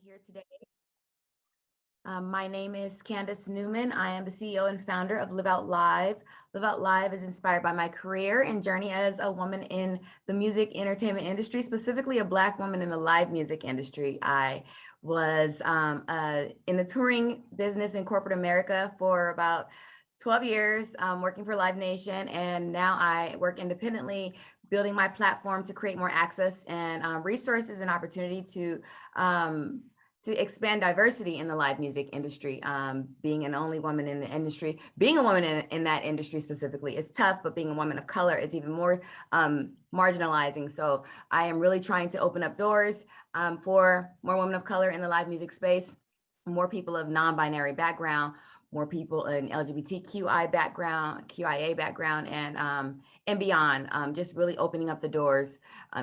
here today. My name is Candace Newman. I am the CEO and founder of Live Out Live. Live Out Live is inspired by my career and journey as a woman in the music entertainment industry, specifically a Black woman in the live music industry. I was in the touring business in corporate America for about 12 years, working for Live Nation, and now I work independently, building my platform to create more access and resources and opportunity to expand diversity in the live music industry. Being an only woman in the industry, being a woman in that industry specifically is tough, but being a woman of color is even more marginalizing. So I am really trying to open up doors for more women of color in the live music space, more people of non-binary background, more people in LGBTQI background, QIA background, and beyond. Just really opening up the doors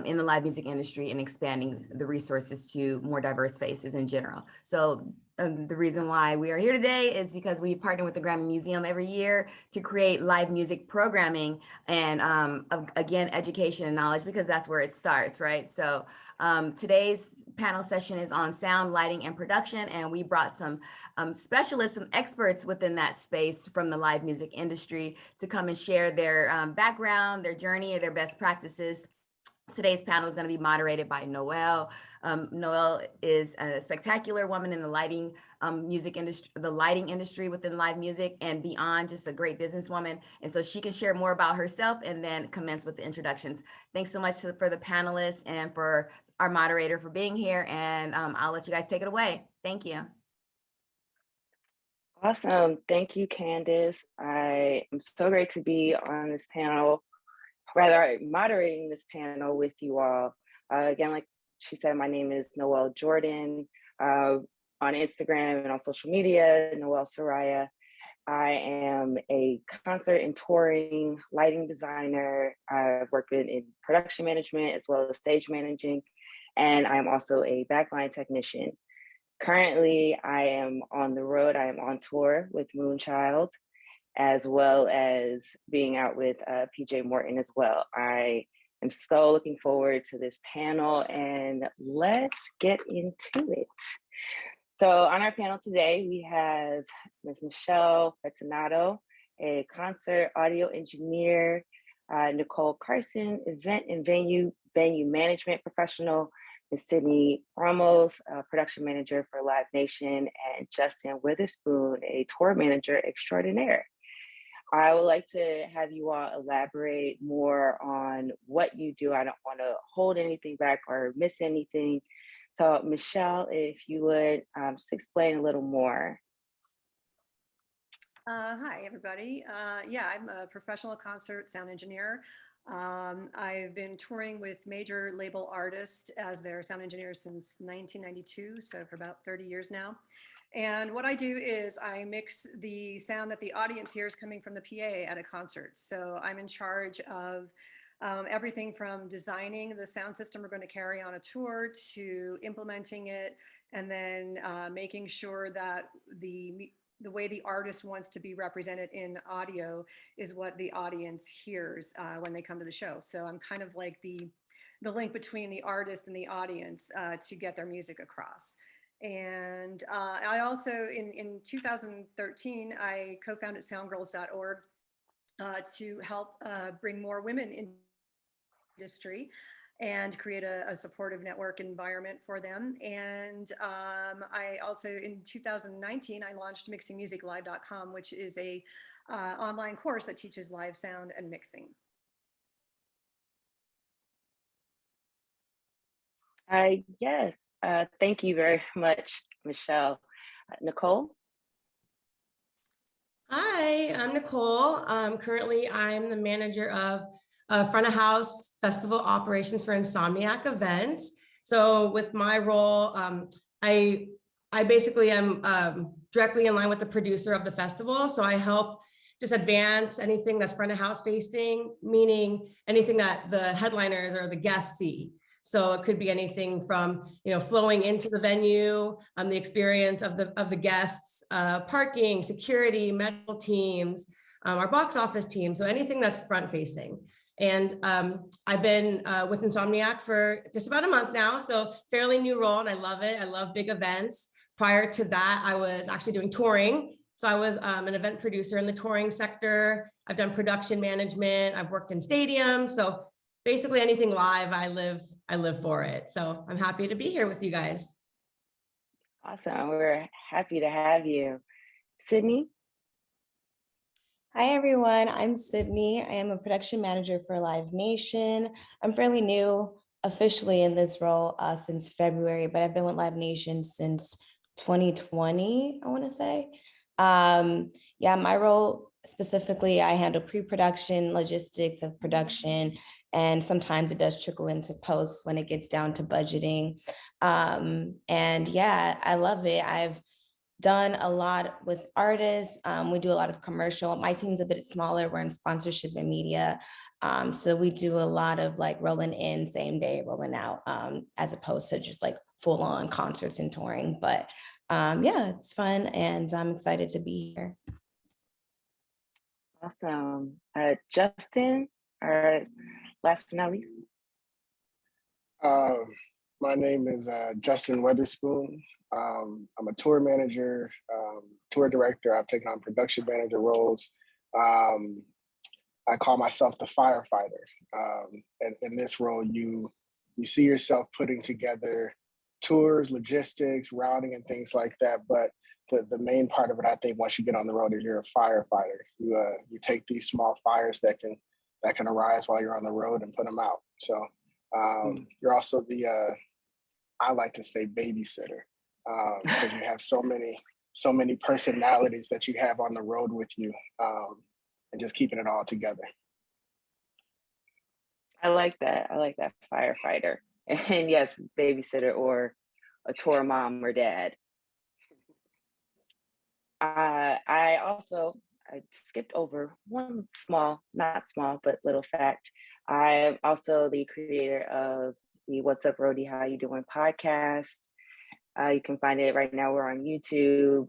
in the live music industry and expanding the resources to more diverse faces in general. So the reason why we are here today is because we partner with the Grammy Museum every year to create live music programming and again, education and knowledge, because that's where it starts, right? So today's panel session is on sound, lighting, and production, and we brought some specialists, some experts within that space from the live music industry to come and share their background, their journey, or their best practices. Today's panel is going to be moderated by Noelle. Noelle is a spectacular woman in the lighting music industry, the lighting industry within live music and beyond, just a great businesswoman. And so she can share more about herself and then commence with the introductions. Thanks so much for the panelists and for our moderator for being here. And I'll let you guys take it away. Thank you. Awesome. Thank you, Candace. I am so great to be on this panel, rather moderating this panel with you all. Again, like she said, my name is Noelle Jordan. On Instagram and on social media, Noelle Soraya. I am a concert and touring lighting designer. I've worked in production management as well as stage managing, and I'm also a backline technician. Currently, I am on the road. I am on tour with Moonchild, as well as being out with PJ Morton as well. I am so looking forward to this panel, and let's get into it. So on our panel today, we have Ms. Michelle Pettinato, a concert audio engineer, Nicole Carson, event and venue management professional, Ms. Sydney Ramos, production manager for Live Nation, and Justin Weatherspoon, a tour manager extraordinaire. I would like to have you all elaborate more on what you do. I don't want to hold anything back or miss anything. So Michelle, if you would just explain a little more. Hi, everybody. Yeah, I'm a professional concert sound engineer. I've been touring with major label artists as their sound engineer since 1992, so for about 30 years now. And what I do is I mix the sound that the audience hears coming from the PA at a concert. So I'm in charge of everything from designing the sound system we're going to carry on a tour to implementing it, and then making sure that the way the artist wants to be represented in audio is what the audience hears when they come to the show. So I'm kind of like the link between the artist and the audience to get their music across. And I also, in 2013, I co-founded soundgirls.org to help bring more women in industry and create a supportive network environment for them. And I also, in 2019, I launched mixingmusiclive.com, which is a online course that teaches live sound and mixing. Yes, thank you very much, Michelle. Nicole? Hi, I'm Nicole. Currently, I'm the manager of front of house festival operations for Insomniac events. So with my role, I basically am directly in line with the producer of the festival. So I help just advance anything that's front of house facing, meaning anything that the headliners or the guests see. So it could be anything from, flowing into the venue, the experience of the guests, parking, security, medical teams, our box office team. So anything that's front facing. And I've been with Insomniac for just about a month now, so fairly new role, and I love it. I love big events. Prior to that, I was actually doing touring. So I was an event producer in the touring sector. I've done production management. I've worked in stadiums. So basically anything live, I live for it. So I'm happy to be here with you guys. Awesome. We're happy to have you. Sydney? Hi, everyone. I'm Sydney. I am a production manager for Live Nation. I'm fairly new officially in this role since February, but I've been with Live Nation since 2020, I want to say. Yeah, my role specifically, I handle pre-production, logistics of production, and sometimes it does trickle into posts when it gets down to budgeting. And yeah, I love it. I've done a lot with artists. We do a lot of commercial. My team's a bit smaller. We're in sponsorship and media. So we do a lot of like rolling in, same day, rolling out, as opposed to just like full on concerts and touring. But yeah, it's fun and I'm excited to be here. Awesome. Justin, our last but not least. My name is Justin Weatherspoon. I'm a tour manager, tour director. I've taken on production manager roles. I call myself the firefighter. And in this role, you see yourself putting together tours, logistics, routing, and things like that. But the main part of it, I think, once you get on the road, is you're a firefighter. You take these small fires that can arise while you're on the road and put them out. So you're also the I like to say babysitter, because you have so many personalities that you have on the road with you, and just keeping it all together. I like that firefighter. And yes, babysitter or a tour mom or dad. I skipped over one small, not small, but little fact. I'm also the creator of the What's Up Roadie, How You Doing podcast. You can find it right now. We're on YouTube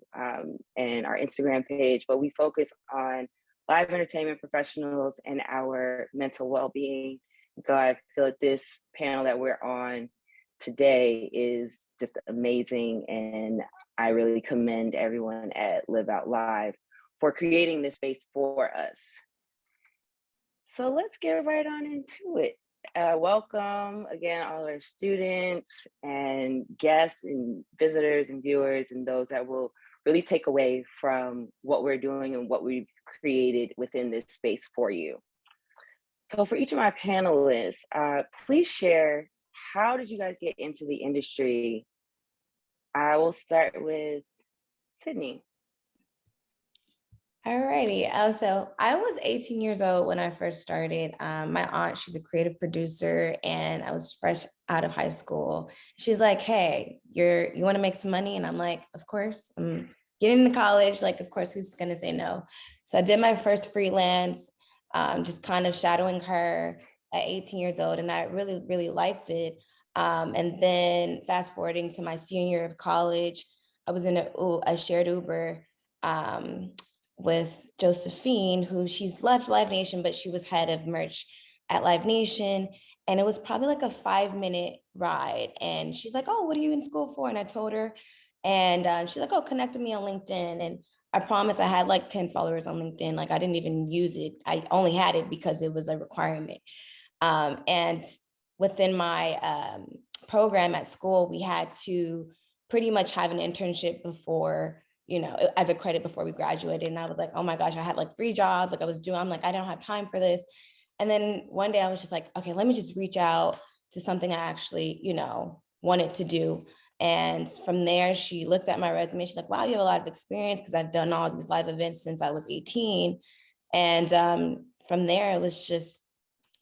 and our Instagram page, but we focus on live entertainment professionals and our mental well-being. And so I feel like this panel that we're on today is just amazing. And I really commend everyone at Live Out Live for creating this space for us. So let's get right on into it. Welcome again, all our students and guests and visitors and viewers and those that will really take away from what we're doing and what we've created within this space for you. So for each of my panelists, please share, how did you guys get into the industry? I will start with Sydney. Alrighty. So I was 18 years old when I first started. My aunt, she's a creative producer, and I was fresh out of high school. She's like, "Hey, you want to make some money?" And I'm like, "Of course. I'm getting into college. Like, of course, who's gonna say no?" So I did my first freelance, just kind of shadowing her at 18 years old, and I really, really liked it. And then fast forwarding to my senior year of college, I was in a shared Uber with Josephine, who she's left Live Nation, but she was head of merch at Live Nation. And it was probably like a 5-minute ride. And she's like, "Oh, what are you in school for?" And I told her, and she's like, "Oh, connect with me on LinkedIn." And I promise I had like 10 followers on LinkedIn. Like I didn't even use it. I only had it because it was a requirement. And within my program at school, we had to pretty much have an internship before, as a credit before we graduated. And I was like, oh my gosh, I had like 3 jobs. Like I'm like, I don't have time for this. And then one day I was just like, okay, let me just reach out to something I actually, wanted to do. And from there, she looked at my resume. She's like, "Wow, you have a lot of experience," because I've done all these live events since I was 18. And from there, it was just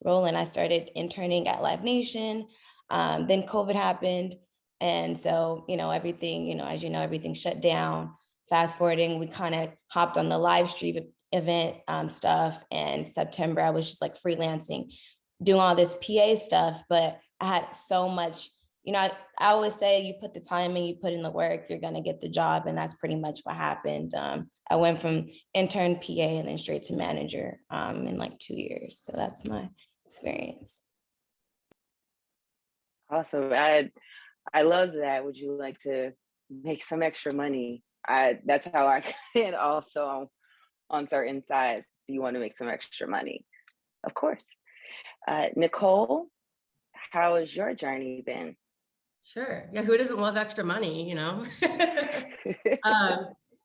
rolling. I started interning at Live Nation. Then COVID happened. And so, everything, as you know, everything shut down. Fast forwarding, we kind of hopped on the live stream event stuff. And September, I was just like freelancing, doing all this PA stuff. But I had so much, I always say, you put the time in, you put in the work, you're going to get the job. And that's pretty much what happened. I went from intern PA and then straight to manager in like 2 years. So that's my experience. Awesome. I love that. Would you like to make some extra money? That's how I can also on certain sides. Do you want to make some extra money? Of course. Nicole, how has your journey been? Sure. Yeah, who doesn't love extra money, you know?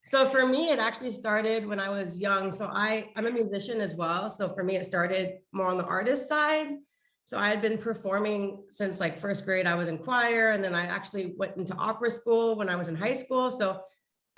So for me, it actually started when I was young. So I'm a musician as well. So for me, it started more on the artist side. So I had been performing since like first grade. I was in choir, and then I actually went into opera school when I was in high school. So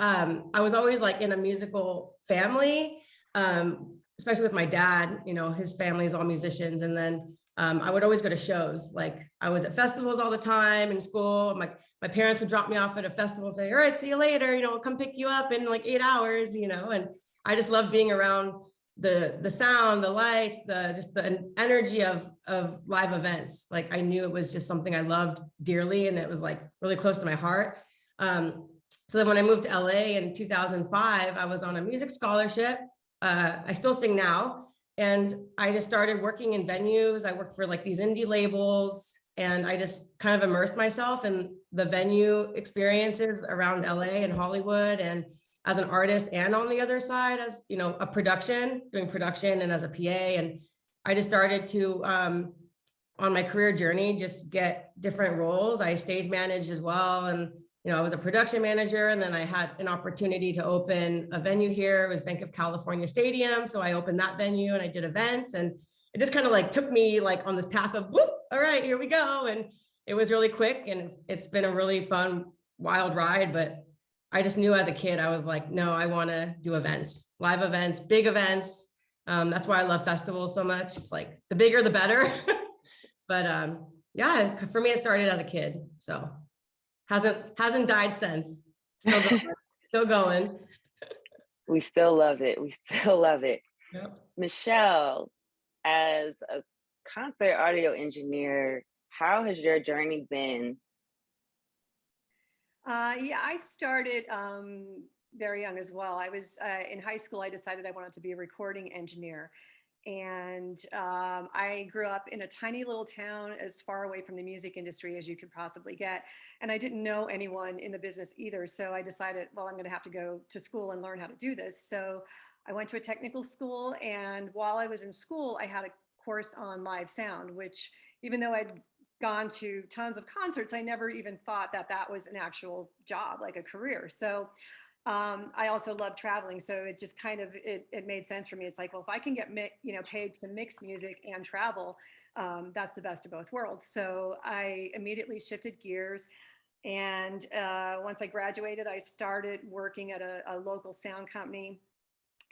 I was always like in a musical family, especially with my dad. You know, his family is all musicians. And then I would always go to shows. Like I was at festivals all the time in school. My parents would drop me off at a festival and say, all right, see you later, you know, I'll come pick you up in like 8 hours, you know, and I just loved being around the sound, the lights, just the energy of live events. Like I knew it was just something I loved dearly, and it was like really close to my heart. So then when I moved to LA in 2005, I was on a music scholarship. I still sing now. And I just started working in venues. I worked for like these indie labels, and I just kind of immersed myself in the venue experiences around LA and Hollywood, and as an artist, and on the other side as, you know, doing production and as a PA. And I just started to, on my career journey, just get different roles. I stage managed as well. And, you know, I was a production manager, and then I had an opportunity to open a venue here. It was Bank of California Stadium. So I opened that venue and I did events, and it just kind of like took me like on this path of, whoop, all right, here we go. And it was really quick, and it's been a really fun, wild ride. But I just knew as a kid, I was like, no, I want to do events, live events, big events. That's why I love festivals so much. It's like the bigger, the better. But yeah, for me, it started as a kid. So hasn't died since. Still going. Still going. We still love it. We still love it. Yep. Michelle, as a concert audio engineer, how has your journey been? Yeah, I started very young as well. I was in high school. I decided I wanted to be a recording engineer. And I grew up in a tiny little town as far away from the music industry as you could possibly get. And I didn't know anyone in the business either. So I decided, well, I'm going to have to go to school and learn how to do this. So I went to a technical school. And while I was in school, I had a course on live sound, which even though I'd gone to tons of concerts, I never even thought that that was an actual job, like a career. So I also love traveling, so it just kind of it made sense for me. It's like, well, if I can get paid to mix music and travel, that's the best of both worlds. So I immediately shifted gears, and once I graduated, I started working at a local sound company,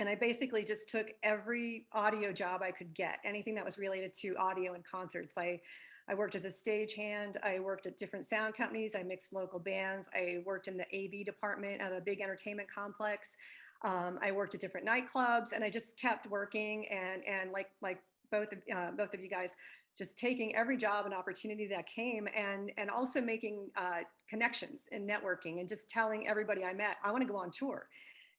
and I basically just took every audio job I could get, anything that was related to audio and concerts. I worked as a stagehand. I worked at different sound companies. I mixed local bands. I worked in the AV department at a big entertainment complex. I worked at different nightclubs, and I just kept working. And like both of you guys, just taking every job and opportunity that came, and also making connections and networking, and just telling everybody I met, I want to go on tour.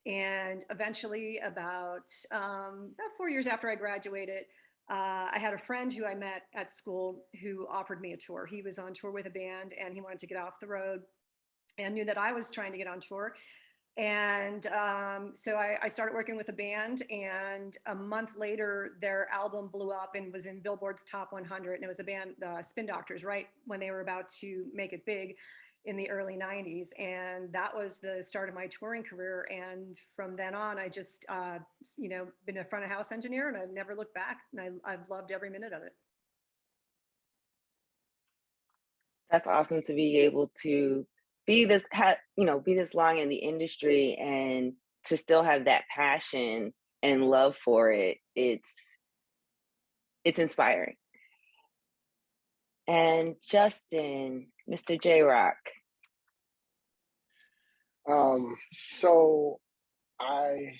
And eventually, about 4 years after I graduated, I had a friend who I met at school who offered me a tour. He was on tour with a band, and he wanted to get off the road, and knew that I was trying to get on tour. And so I started working with a band, and a month later, their album blew up and was in Billboard's Top 100. And it was a band, Spin Doctors, right when they were about to make it big in the early 90s. And that was the start of my touring career. And from then on, I just, been a front of house engineer, and I've never looked back. And I've loved every minute of it. That's awesome to be able to be this long in the industry, and to still have that passion and love for it. It's inspiring. And Justin, Mr. J Rock. So I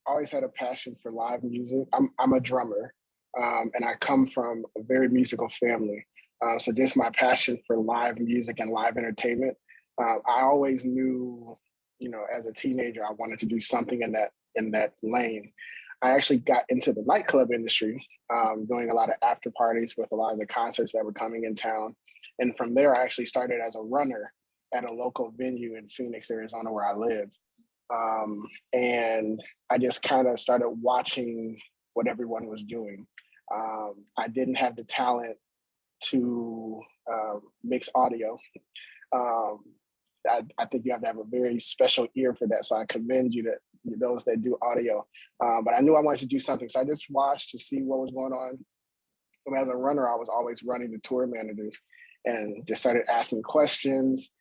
always had a passion for live music. I'm a drummer, and I come from a very musical family. So just my passion for live music and live entertainment. I always knew, as a teenager, I wanted to do something in that lane. I actually got into the nightclub industry, doing a lot of after parties with a lot of the concerts that were coming in town. And from there, I actually started as a runner at a local venue in Phoenix, Arizona, where I live. And I just kind of started watching what everyone was doing. I didn't have the talent to mix audio. Um, I think you have to have a very special ear for that. So I commend you that those that do audio. But I knew I wanted to do something, so I just watched to see what was going on. And as a runner, I was always running the tour managers, and just started asking questions,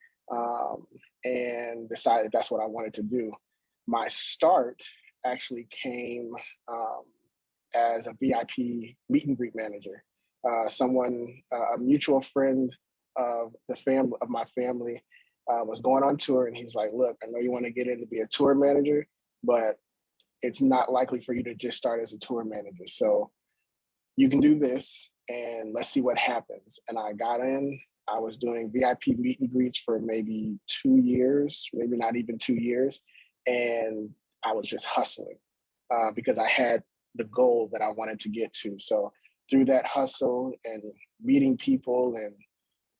and decided that's what I wanted to do. My start actually came as a VIP meet and greet manager. A mutual friend of my family, was going on tour, and he's like, "Look, I know you want to get in to be a tour manager, but it's not likely for you to just start as a tour manager. So you can do this, and let's see what happens." And I got in. I was doing VIP meet and greets for maybe 2 years, maybe not even 2 years, and I was just hustling because I had the goal that I wanted to get to. So through that hustle and meeting people and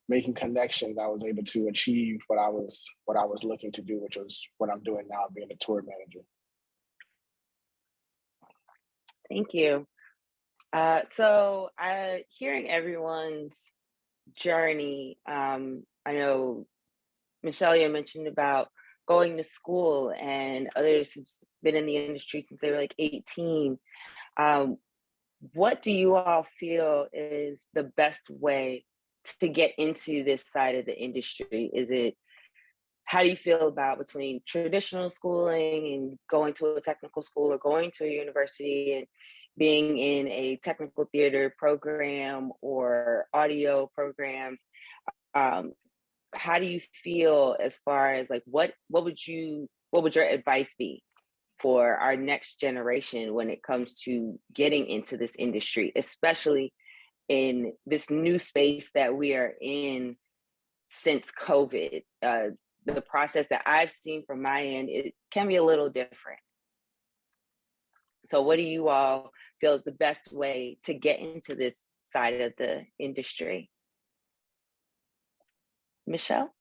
making connections, I was able to achieve what I was looking to do, which was what I'm doing now, being a tour manager. Thank you. So hearing everyone's journey, I know Michelle, you mentioned about going to school, and others have been in the industry since they were like 18. What do you all feel is the best way to get into this side of the industry? How do you feel about between traditional schooling and going to a technical school, or going to a university and being in a technical theater program or audio program? How do you feel as far as like what would your advice be for our next generation when it comes to getting into this industry, especially in this new space that we are in since COVID? The process that I've seen from my end, it can be a little different. So what do you all feel is the best way to get into this side of the industry? Michelle?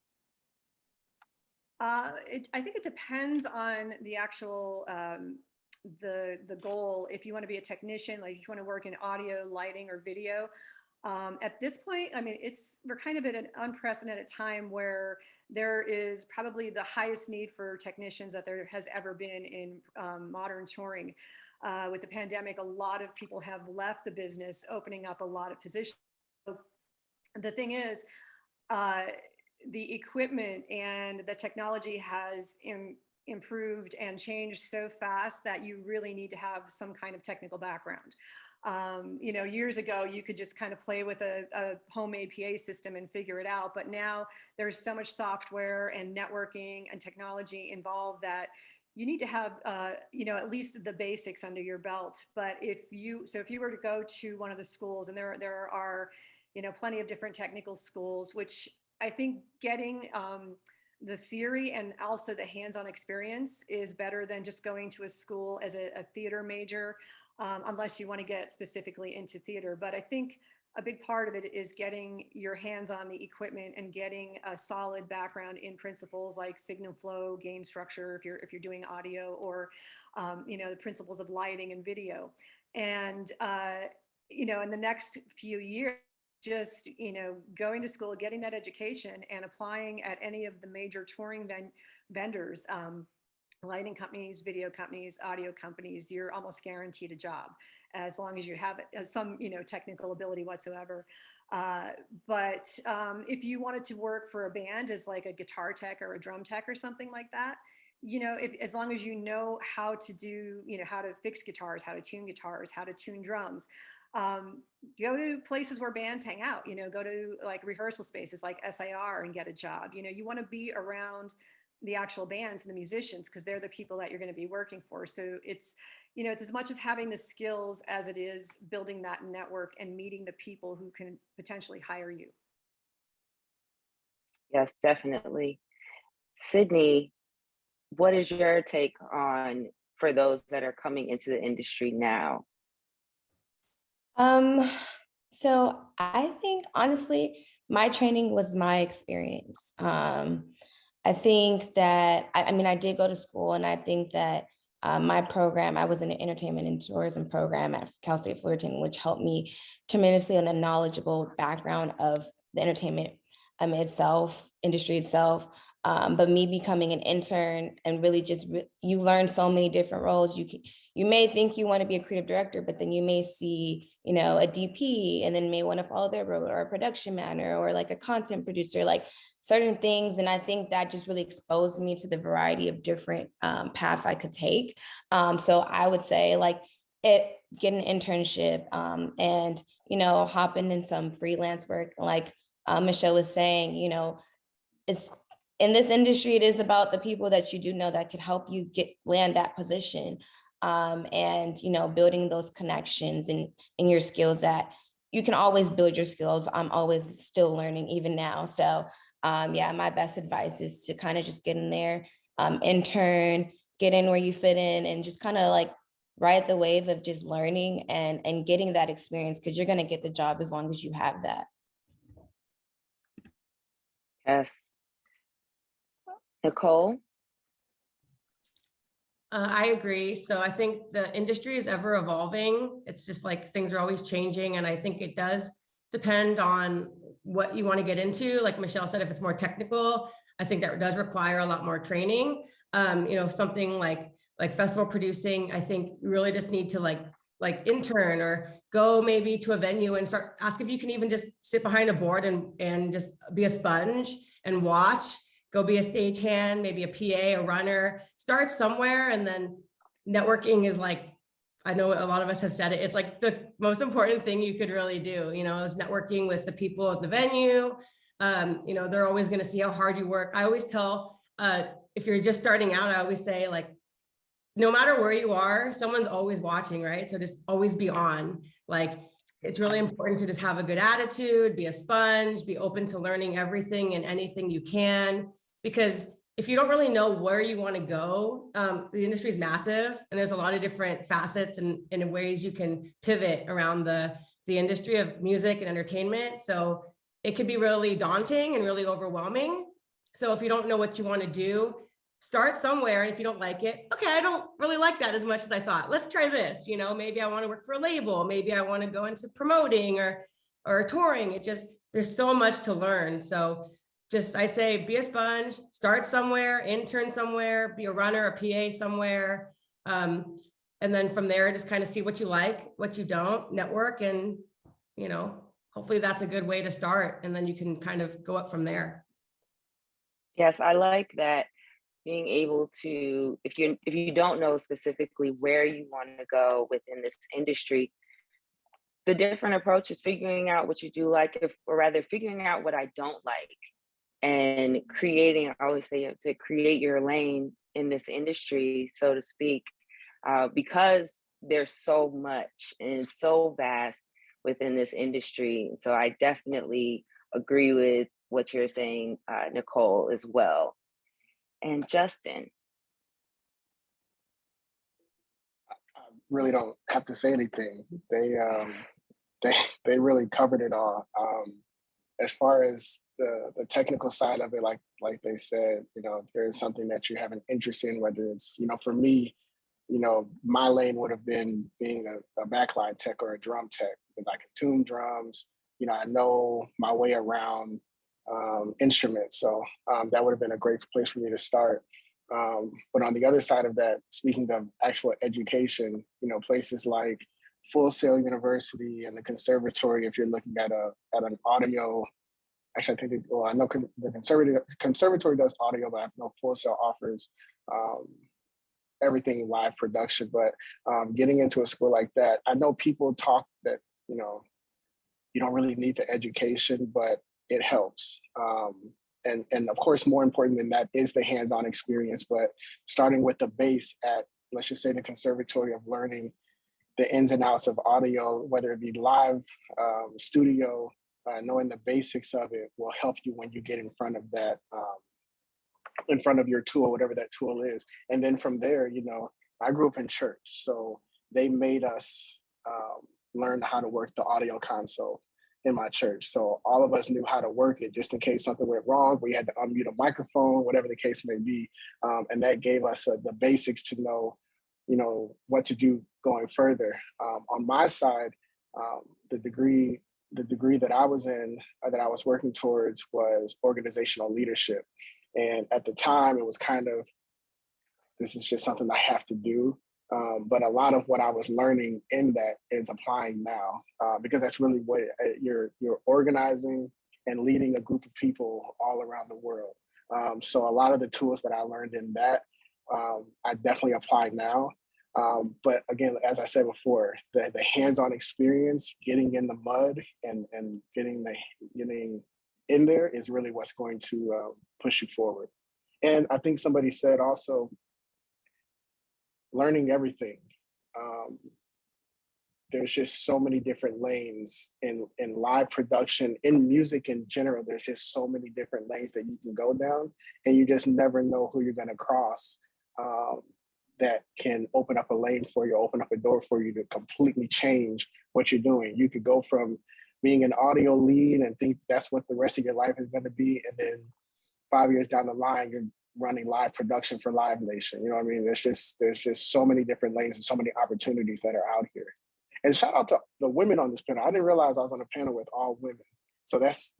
I think it depends on the actual the goal. If you want to be a technician, like if you want to work in audio, lighting, or video, at this point, I mean, we're kind of at an unprecedented time where there is probably the highest need for technicians that there has ever been in modern touring. With the pandemic, a lot of people have left the business, opening up a lot of positions. So the thing is, the equipment and the technology has improved and changed so fast that you really need to have some kind of technical background. Years ago, you could just kind of play with a homemade PA system and figure it out. But now there's so much software and networking and technology involved that you need to have, at least the basics under your belt. But if you were to go to one of the schools, and there are, plenty of different technical schools, which I think getting the theory and also the hands-on experience is better than just going to a school as a theater major, unless you want to get specifically into theater. But I think a big part of it is getting your hands on the equipment and getting a solid background in principles like signal flow, gain structure, if you're doing audio, or the principles of lighting and video. And in the next few years, just going to school, getting that education, and applying at any of the major touring vendors, lighting companies, video companies, audio companies, you're almost guaranteed a job as long as you have some technical ability whatsoever. But if you wanted to work for a band as like a guitar tech or a drum tech or something like that, as long as you know how to do, how to fix guitars, how to tune guitars, how to tune drums, go to places where bands hang out, go to like rehearsal spaces like SIR and get a job. You want to be around the actual bands and the musicians, because they're the people that you're going to be working for. So it's as much as having the skills as it is building that network and meeting the people who can potentially hire you. Yes, definitely. Sydney, what is your take on for those that are coming into the industry now? So I think honestly, my training was my experience. I think that I mean I did go to school, and I think that my program, I was in an entertainment and tourism program at Cal State Fullerton, which helped me tremendously on a knowledgeable background of the entertainment itself, industry itself. But me becoming an intern and really just you learn so many different roles. You may think you want to be a creative director, but then you may see, you know, a DP and then may want to follow their road, or a production manager, or like a content producer, like certain things. And I think that just really exposed me to the variety of different paths I could take. So I would say like get an internship and, you know, hopping in some freelance work. Like Michelle was saying, you know, it's in this industry, it is about the people that you do know that could help you land that position. And, you know, building those connections and your skills that you can always build your skills. I'm always still learning even now. So yeah, my best advice is to kind of just get in there, intern, get in where you fit in, and just kind of like ride the wave of just learning and getting that experience, because you're going to get the job as long as you have that. Yes. Nicole? I agree. So I think the industry is ever evolving. It's just like things are always changing. And I think it does depend on what you want to get into. Like Michelle said, if it's more technical, I think that does require a lot more training. You know, something like festival producing, I think you really just need to like intern or go maybe to a venue and ask if you can even just sit behind a board and just be a sponge and watch. Go be a stagehand, maybe a PA, a runner, start somewhere. And then networking is like, I know a lot of us have said it, it's like the most important thing you could really do, you know, is networking with the people at the venue. You know, they're always going to see how hard you work. I always tell, if you're just starting out, I always say like, no matter where you are, someone's always watching, right? So just always be on. Like, it's really important to just have a good attitude, be a sponge, be open to learning everything and anything you can. Because if you don't really know where you want to go, the industry is massive, and there's a lot of different facets and ways you can pivot around the industry of music and entertainment. So it could be really daunting and really overwhelming. So if you don't know what you want to do, start somewhere. And if you don't like it, okay, I don't really like that as much as I thought. Let's try this. You know, maybe I want to work for a label. Maybe I want to go into promoting or touring. There's so much to learn. So just, I say, be a sponge, start somewhere, intern somewhere, be a runner, a PA somewhere. And then from there, just kind of see what you like, what you don't, network. And, you know, hopefully that's a good way to start. And then you can kind of go up from there. Yes, I like that. Being able to, if you don't know specifically where you want to go within this industry, the different approaches, figuring out what you do like, or rather figuring out what I don't like, and creating, I always say, to create your lane in this industry, so to speak, because there's so much and it's so vast within this industry. So I definitely agree with what you're saying, Nicole, as well. And Justin? I really don't have to say anything. They really covered it all. As far as the technical side of it, like they said, you know, if there's something that you have an interest in, whether it's, you know, for me, you know, my lane would have been being a backline tech or a drum tech, because I can tune drums. You know, I know my way around instruments. So that would have been a great place for me to start. But on the other side of that, speaking of actual education, you know, places like Full Sail University and the Conservatory, if you're looking at an audio, actually I think, I know the Conservatory does audio, but I know Full Sail offers everything live production. But getting into a school like that, I know people talk that, you know, you don't really need the education, but it helps. And of course, more important than that is the hands-on experience, but starting with the base at, let's just say, the Conservatory, of learning the ins and outs of audio, whether it be live, studio, knowing the basics of it will help you when you get in front of that, in front of your tool, whatever that tool is. And then from there, you know, I grew up in church, so they made us learn how to work the audio console in my church. So all of us knew how to work it just in case something went wrong. We had to unmute a microphone, whatever the case may be. And that gave us the basics to know, what to do going further. On my side, the degree that I was in, that I was working towards, was organizational leadership. And at the time, it was kind of, this is just something I have to do. But a lot of what I was learning in that is applying now, because that's really what you're organizing and leading a group of people all around the world. So a lot of the tools that I learned in that, I definitely apply now. But again, as I said before, the hands-on experience, getting in the mud and getting in there is really what's going to push you forward. And I think somebody said also, learning everything. There's just so many different lanes in live production, in music in general. There's just so many different lanes that you can go down, and you just never know who you're going to cross that can open up a lane for you, open up a door for you to completely change what you're doing. You could go from being an audio lead and think that's what the rest of your life is going to be, and then 5 years down the line, you're running live production for Live Nation. You know what I mean? There's just so many different lanes and so many opportunities that are out here. And shout out to the women on this panel. I didn't realize I was on a panel with all women. So that's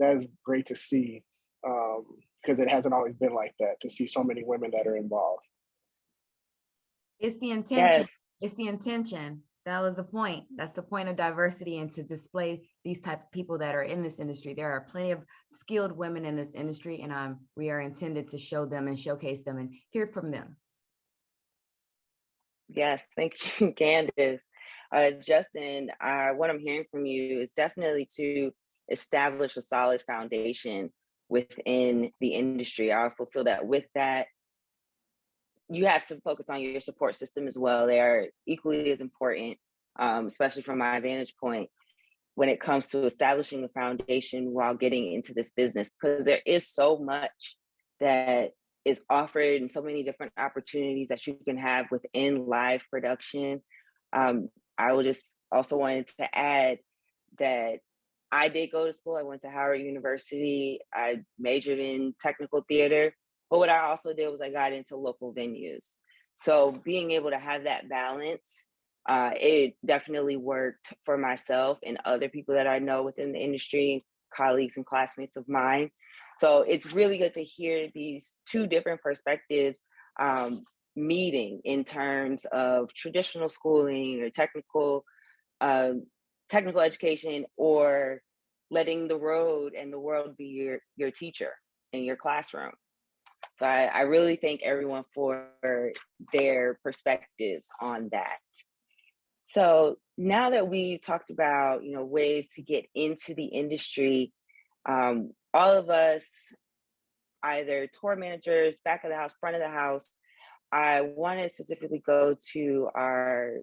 great to see, because it hasn't always been like that, to see so many women that are involved. It's the intention. Yes. It's the intention. That was the point. That's the point of diversity, and to display these type of people that are in this industry. There are plenty of skilled women in this industry, and we are intended to show them and showcase them and hear from them. Yes, thank you, Candace. Justin, what I'm hearing from you is definitely to establish a solid foundation within the industry. I also feel that with that, you have to focus on your support system as well. They are equally as important, especially from my vantage point, when it comes to establishing the foundation while getting into this business, because there is so much that is offered and so many different opportunities that you can have within live production. I would just also wanted to add that I did go to school. I went to Howard University. I majored in technical theater. But what I also did was I got into local venues. So being able to have that balance, it definitely worked for myself and other people that I know within the industry, colleagues and classmates of mine. So it's really good to hear these two different perspectives meeting in terms of traditional schooling or technical education, or letting the road and the world be your teacher in your classroom. So I really thank everyone for their perspectives on that. So now that we've talked about, ways to get into the industry, all of us, either tour managers, back of the house, front of the house, I want to specifically go to our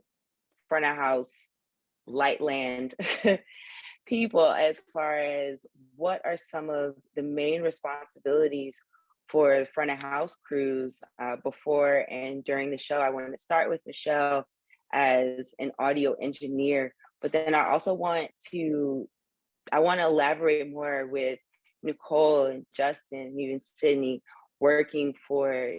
front of house Lightland people as far as what are some of the main responsibilities for the front of house crews before and during the show. I wanted to start with Michelle as an audio engineer, but then I also want to elaborate more with Nicole and Justin, and even Sydney, working for,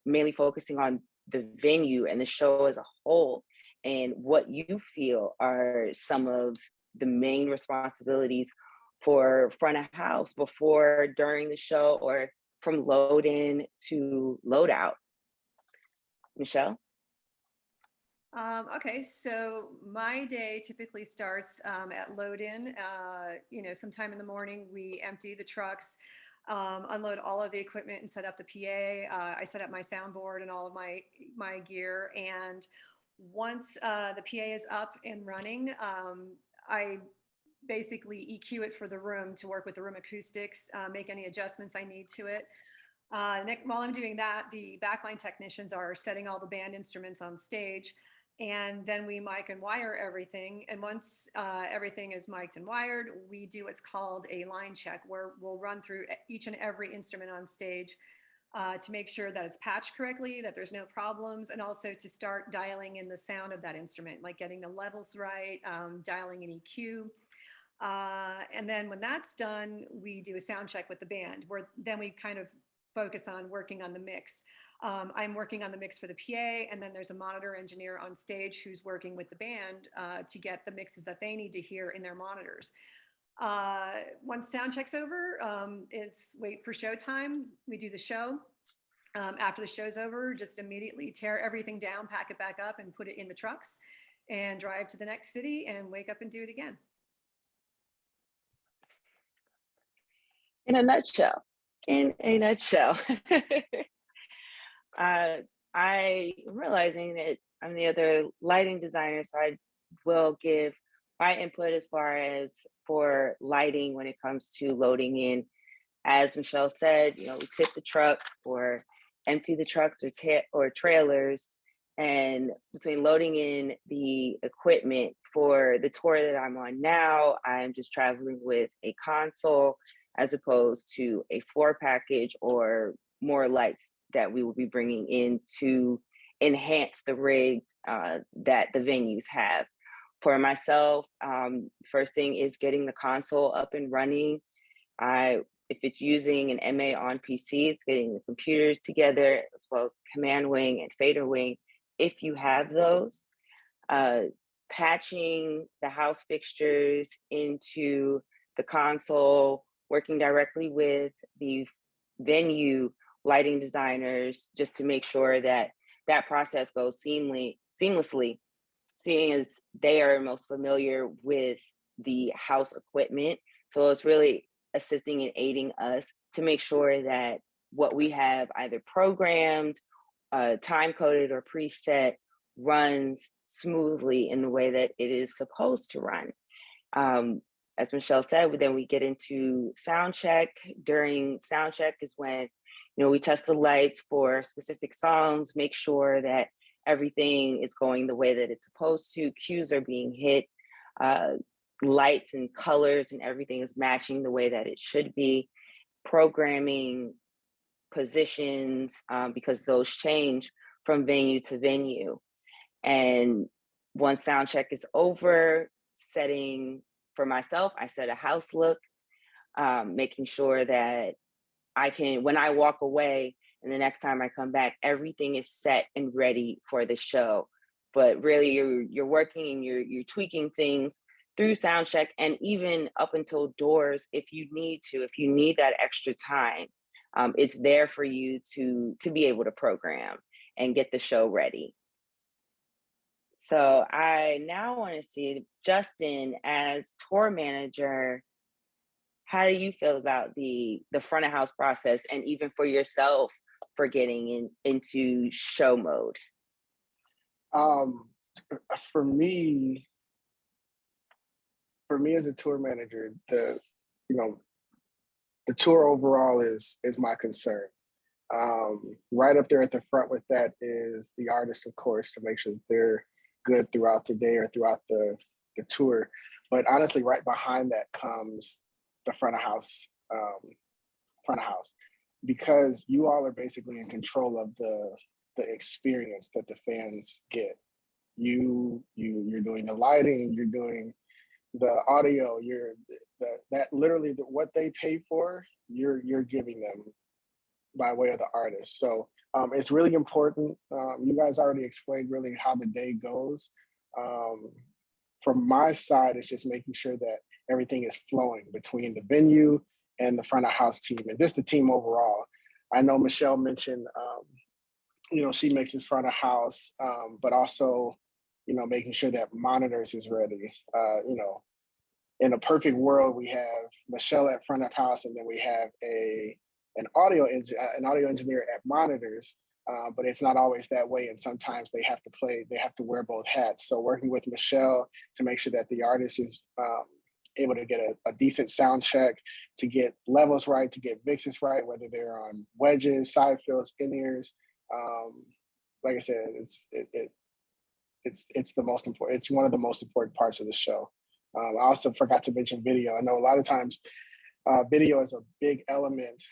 mainly focusing on the venue and the show as a whole, and what you feel are some of the main responsibilities for front of house before, during the show, or from load in to load out. Michelle? Okay, so my day typically starts at load in. Sometime in the morning, we empty the trucks, unload all of the equipment and set up the PA. I set up my soundboard and all of my gear. And once the PA is up and running, I basically EQ it for the room to work with the room acoustics, make any adjustments I need to it. While I'm doing that, the backline technicians are setting all the band instruments on stage, and then we mic and wire everything. And once everything is mic'd and wired, we do what's called a line check, where we'll run through each and every instrument on stage, to make sure that it's patched correctly, that there's no problems, and also to start dialing in the sound of that instrument, like getting the levels right, dialing in EQ. And then when that's done, we do a sound check with the band, where then we kind of focus on working on the mix. I'm working on the mix for the PA, and then there's a monitor engineer on stage who's working with the band to get the mixes that they need to hear in their monitors. Once sound check's over, it's wait for show time. We do the show. After the show's over, just immediately tear everything down, pack it back up, and put it in the trucks and drive to the next city and wake up and do it again. In a nutshell, I'm realizing that I'm the other lighting designer, so I will give my input as far as for lighting when it comes to loading in. As Michelle said, we tip the truck or empty the trucks or trailers. And between loading in the equipment for the tour that I'm on now, I'm just traveling with a console as opposed to a floor package or more lights that we will be bringing in to enhance the rigs that the venues have. For myself, first thing is getting the console up and running. If it's using an MA on PC, it's getting the computers together as well as command wing and fader wing, if you have those. Patching the house fixtures into the console, working directly with the venue lighting designers just to make sure that that process goes seamlessly, seeing as they are most familiar with the house equipment. So it's really assisting and aiding us to make sure that what we have either programmed, time-coded, or preset runs smoothly in the way that it is supposed to run. As Michelle said, then we get into sound check. During sound check is when we test the lights for specific songs, make sure that everything is going the way that it's supposed to, cues are being hit, lights and colors and everything is matching the way that it should be, programming positions, because those change from venue to venue. And once sound check is over, for myself, I set a house look, making sure that when I walk away and the next time I come back, everything is set and ready for the show. But really you're working and you're tweaking things through sound check, and even up until doors, if you need that extra time, it's there for you to be able to program and get the show ready. So I now want to see, Justin, as tour manager, how do you feel about the front of house process, and even for yourself for getting into show mode? For me as a tour manager, the tour overall is my concern. Right up there at the front with that is the artist, of course, to make sure that they're good throughout the day or throughout the tour. But honestly, right behind that comes the front of house, because you all are basically in control of the experience that the fans get. You're doing the lighting, you're doing the audio, literally what they pay for, you're giving them by way of the artist. So it's really important. You guys already explained really how the day goes. From my side, it's just making sure that everything is flowing between the venue and the front of house team, and just the team overall. I know Michelle mentioned, she mixes front of house, but also, making sure that monitors is ready. In a perfect world, we have Michelle at front of house, and then we have an audio engineer at monitors. But it's not always that way, and sometimes they have to wear both hats. So working with Michelle to make sure that the artist is able to get a decent sound check, to get levels right, to get mixes right, whether they're on wedges, side fills, in-ears. Like I said, it's the most important. It's one of the most important parts of the show. I also forgot to mention video. I know a lot of times video is a big element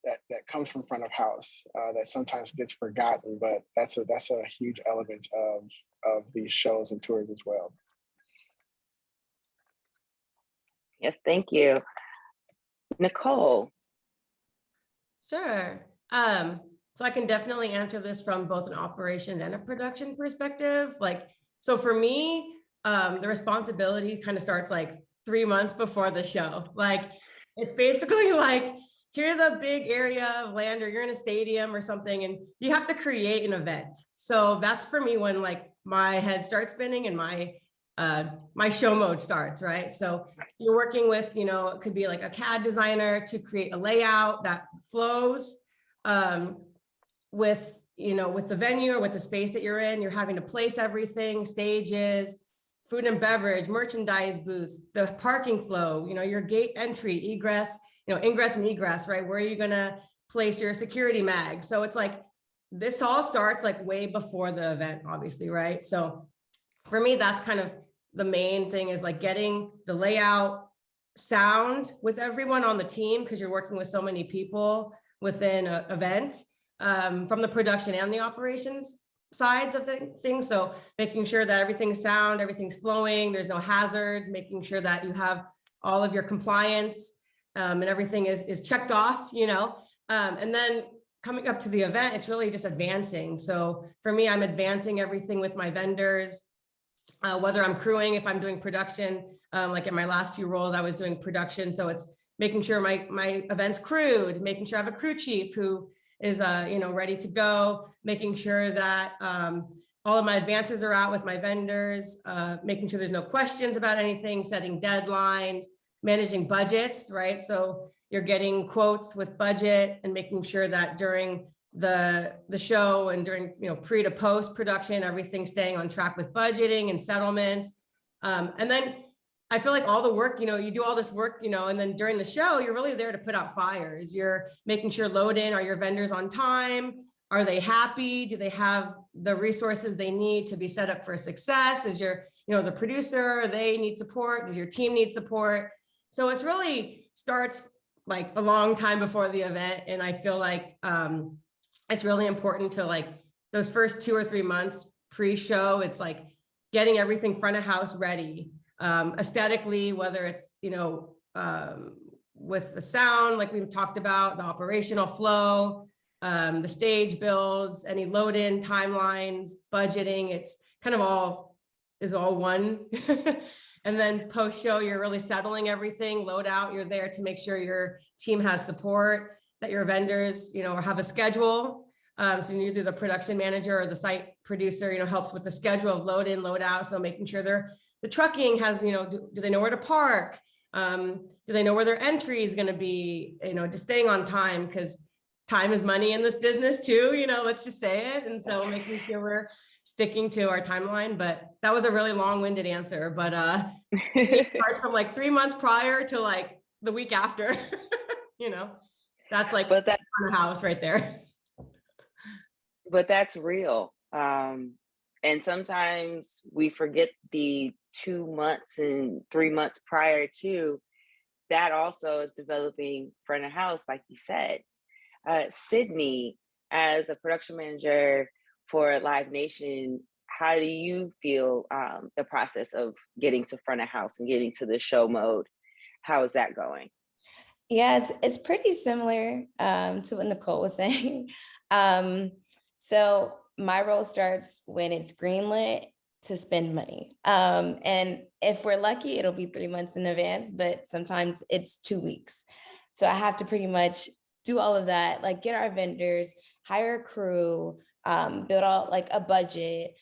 that comes from front of house that sometimes gets forgotten, but that's a huge element of these shows and tours as well. Yes, thank you. Nicole. Sure. So I can definitely answer this from both an operations and a production perspective. Like, so for me, the responsibility kind of starts like 3 months before the show. Like, it's basically like, here's a big area of land, or you're in a stadium or something, and you have to create an event. So that's for me when like my head starts spinning and my show mode starts, right? So you're working with, it could be like a CAD designer to create a layout that flows with the venue or with the space that you're in. You're having to place everything, stages, food and beverage, merchandise booths, the parking flow, your gate entry, egress, ingress and egress, right? Where are you going to place your security mag? So it's like, this all starts like way before the event, obviously, right? So for me, that's kind of the main thing, is like getting the layout, sound with everyone on the team, because you're working with so many people within an event, from the production and the operations sides of things. So making sure that everything's sound, everything's flowing, there's no hazards, making sure that you have all of your compliance and everything is checked off, and then coming up to the event, it's really just advancing. So for me, I'm advancing everything with my vendors, whether I'm crewing, if I'm doing production, like in my last few roles, I was doing production. So it's making sure my event's crewed, making sure I have a crew chief who is, ready to go, making sure that all of my advances are out with my vendors, making sure there's no questions about anything, setting deadlines, managing budgets, right? So you're getting quotes with budget and making sure that during the show and during, pre to post production, everything's staying on track with budgeting and settlements. And then I feel like all the work, you do all this work, and then during the show, you're really there to put out fires. You're making sure load in, are your vendors on time? Are they happy? Do they have the resources they need to be set up for success? Is your, the producer, they need support? Does your team need support? So it's really starts like a long time before the event. And I feel like it's really important to like those first 2 or 3 months pre-show, it's like getting everything front of house ready. Aesthetically, whether it's, with the sound, like we've talked about, the operational flow, the stage builds, any load in timelines, budgeting, it's kind of all one. And then post show, you're really settling everything, load out, you're there to make sure your team has support, that your vendors, have a schedule. So usually the production manager or the site producer, you helps with the schedule of load in, load out. So making sure the trucking has, do they know where to park? Do they know where their entry is going to be? Just staying on time, because time is money in this business too, let's just say it. And so making sure we're sticking to our timeline. But that was a really long-winded answer, but it starts from like 3 months prior to like the week after, that's like on the house right there. But that's real. And sometimes we forget the 2 months and 3 months prior to that. Also is developing front of house, like you said. Sydney, as a production manager for Live Nation, how do you feel the process of getting to front of house and getting to the show mode? How is that going? Yeah, it's pretty similar to what Nicole was saying. So my role starts when it's greenlit to spend money. And if we're lucky, it'll be 3 months in advance, but sometimes it's 2 weeks. So I have to pretty much do all of that, like get our vendors, hire a crew, build out like a budget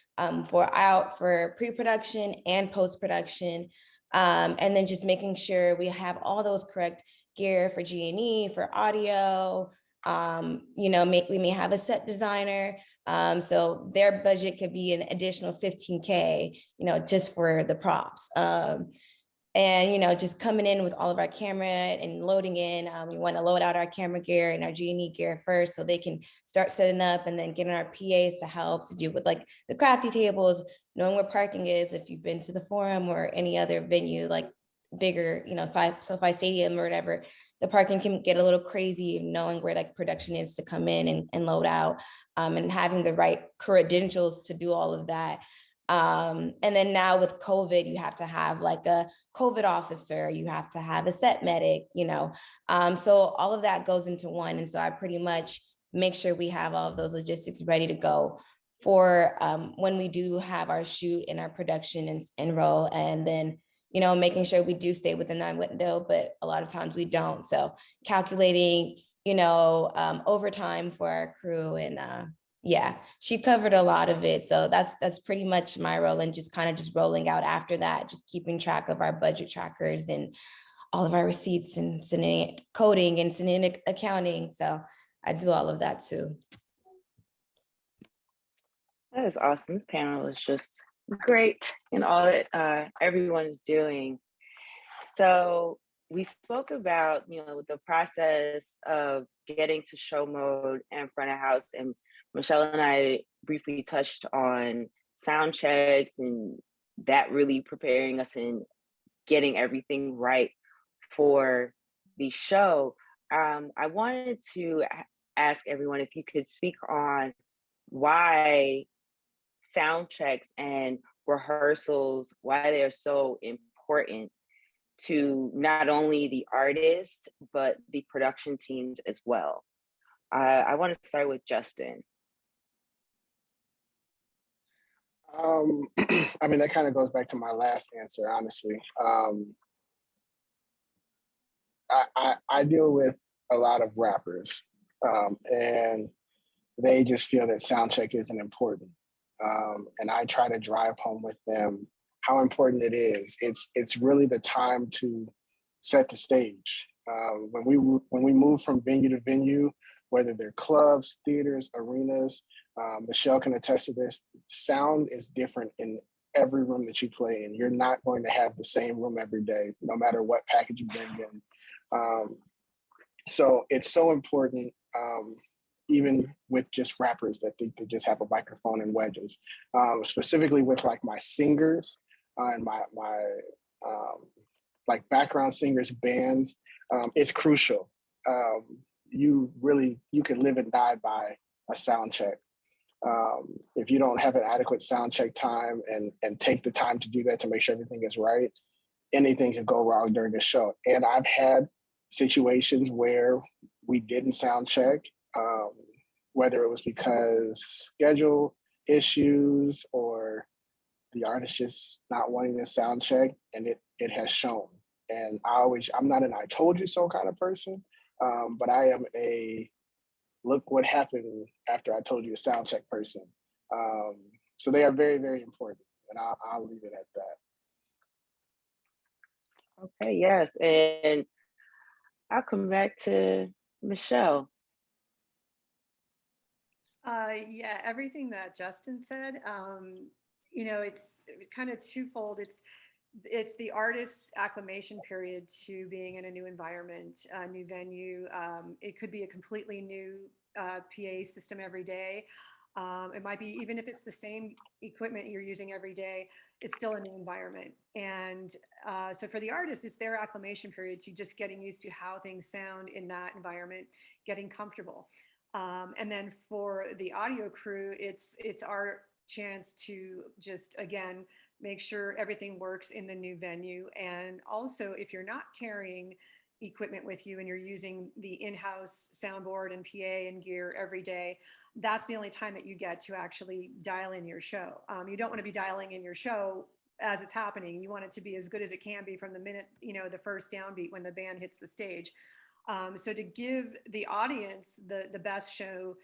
for pre-production and post-production. And then just making sure we have all those correct gear for G&E, for audio. We may have a set designer. So their budget could be an additional $15K, just for the props. And, just coming in with all of our camera and loading in, we want to load out our camera gear and our G&E gear first so they can start setting up, and then getting our PAs to help to do with like the crafty tables, knowing where parking is. If you've been to the Forum or any other venue, like bigger, SoFi Stadium or whatever, the parking can get a little crazy, knowing where like production is to come in and load out, and having the right credentials to do all of that. And then now with COVID, you have to have like a COVID officer, you have to have a set medic, so all of that goes into one. And so I pretty much make sure we have all of those logistics ready to go for when we do have our shoot and our production and roll. And then, making sure we do stay within that window, but a lot of times we don't. So calculating, overtime for our crew, and yeah, she covered a lot of it. So that's pretty much my role, and just kind of just rolling out after that, just keeping track of our budget trackers and all of our receipts and sending coding and sending accounting. So I do all of that too. That is awesome. This panel is just great in all that everyone is doing. So we spoke about, the process of getting to show mode and front of house, and Michelle and I briefly touched on sound checks and that really preparing us and getting everything right for the show. I wanted to ask everyone if you could speak on why sound checks and rehearsals, why they are so important to not only the artists, but the production teams as well. I want to start with Justin. I mean, that kind of goes back to my last answer, honestly. I deal with a lot of rappers, and they just feel that sound check isn't important. And I try to drive home with them how important it is. It's really the time to set the stage. When we move from venue to venue, whether they're clubs, theaters, arenas, Michelle can attest to this, sound is different in every room that you play in. You're not going to have the same room every day, no matter what package you bring in. So it's so important, even with just rappers that think they just have a microphone and wedges. Specifically with like my singers and my like background singers, bands, it's crucial. You can live and die by a sound check. If you don't have an adequate sound check time and take the time to do that to make sure everything is right, anything could go wrong during the show. And I've had situations where we didn't sound check, whether it was because schedule issues or the artist just not wanting to sound check, and it has shown. And I'm not an I told you so kind of person, but I am a look what happened after I told you a sound check person. So they are very, very important, and I'll leave it at that. Okay, yes, and I'll come back to Michelle. Yeah, everything that Justin said, it's kind of twofold. It's the artist's acclimation period to being in a new environment, a new venue. It could be a completely new PA system every day. It might be, even if it's the same equipment you're using every day, it's still a new environment. And so for the artist, it's their acclimation period to just getting used to how things sound in that environment, getting comfortable. And then for the audio crew, it's our chance to just, again, make sure everything works in the new venue. And also, if you're not carrying equipment with you and you're using the in-house soundboard and PA and gear every day, that's the only time that you get to actually dial in your show. You don't want to be dialing in your show as it's happening. You want it to be as good as it can be from the minute, the first downbeat when the band hits the stage. So to give the audience the best show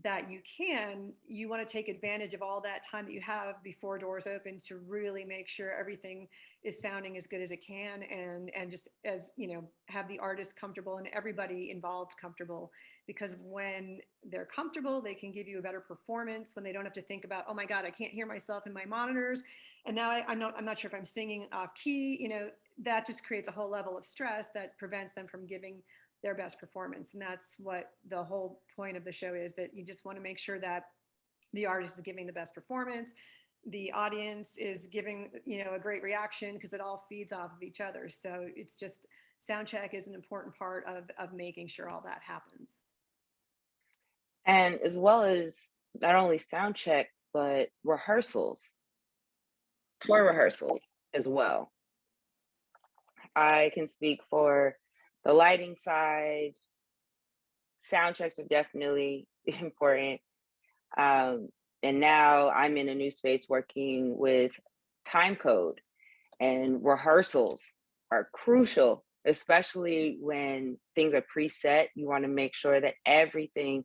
that you can, you want to take advantage of all that time that you have before doors open to really make sure everything is sounding as good as it can, and just as have the artist comfortable and everybody involved comfortable, because when they're comfortable, they can give you a better performance when they don't have to think about, oh my God, I can't hear myself in my monitors, and now I'm not sure if I'm singing off key. That just creates a whole level of stress that prevents them from giving their best performance. And that's what the whole point of the show is, that you just want to make sure that the artist is giving the best performance, the audience is giving a great reaction, because it all feeds off of each other. So it's just sound check is an important part of making sure all that happens. And as well as not only sound check, but rehearsals, tour rehearsals as well. I can speak for the lighting side. Sound checks are definitely important. And now I'm in a new space working with time code, and rehearsals are crucial, especially when things are preset. You want to make sure that everything,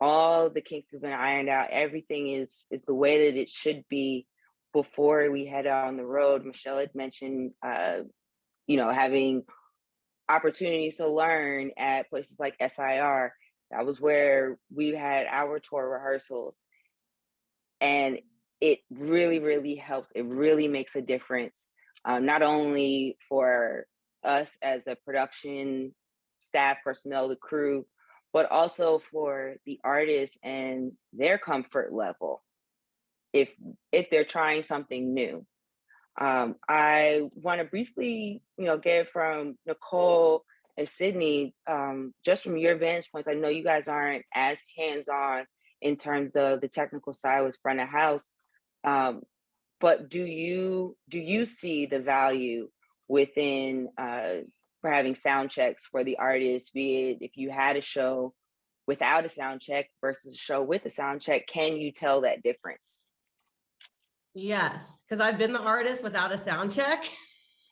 all the kinks have been ironed out, everything is the way that it should be before we head out on the road. Michelle had mentioned having opportunities to learn at places like SIR. That was where we had our tour rehearsals. And it really, really helps. It really makes a difference, not only for us as the production staff, personnel, the crew, but also for the artists and their comfort level if they're trying something new. I want to briefly, get from Nicole and Sydney, just from your vantage points. I know you guys aren't as hands-on in terms of the technical side with front of house, but do you see the value within for having sound checks for the artists? Be it if you had a show without a sound check versus a show with a sound check, can you tell that difference? Yes, because I've been the artist without a sound check.